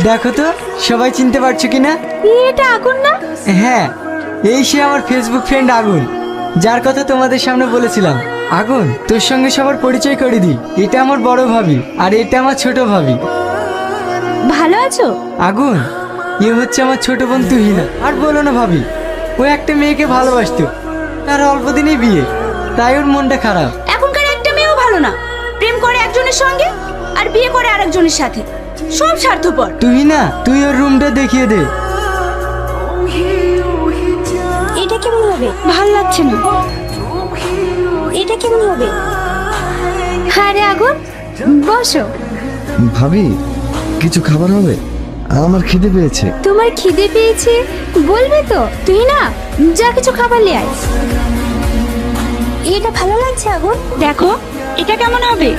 দেখো তো সবাই চিনতে পারছো কিনা? এটা আগুন না? হ্যাঁ, এই সে আমার ফেসবুক ফ্রেন্ড আগুন, যার কথা তোমাদের সামনে বলেছিলাম। আগুন, তোর সঙ্গে সবার পরিচয় করে দিই। এটা আমার বড় ভাবি আর এটা আমার ছোট ভাবি। ভালো আছো? আগুন, এ হচ্ছে আমার ছোট বোন তুহিনা। আর বলো না ভাবি, ও একটা মেয়েকে ভালোবাসতো, তার অল্প দিনেই বিয়ে, তাই ওর মনটা খারাপ। এখনকার একটা মেয়েও ভালো না, প্রেম করে একজনের সঙ্গে আর বিয়ে করে আরেকজনের সাথে, সব স্বার্থপর। তুহিনা, তুই ওর রুমটা দেখিয়ে দে। এটা কেমন হবে? ভালো লাগছে না। এটা কেমন হবে? আরে আগুন, বসো। ভাবি, কিছু খাবার হবে? আমার খিদে পেয়েছে। তোমার খিদে পেয়েছে বলবে তো? তুই না, যা কিছু খাবার নিয়ে আয়। এটা ভালো লাগছে আগুন, দেখো এটা কেমন হবে।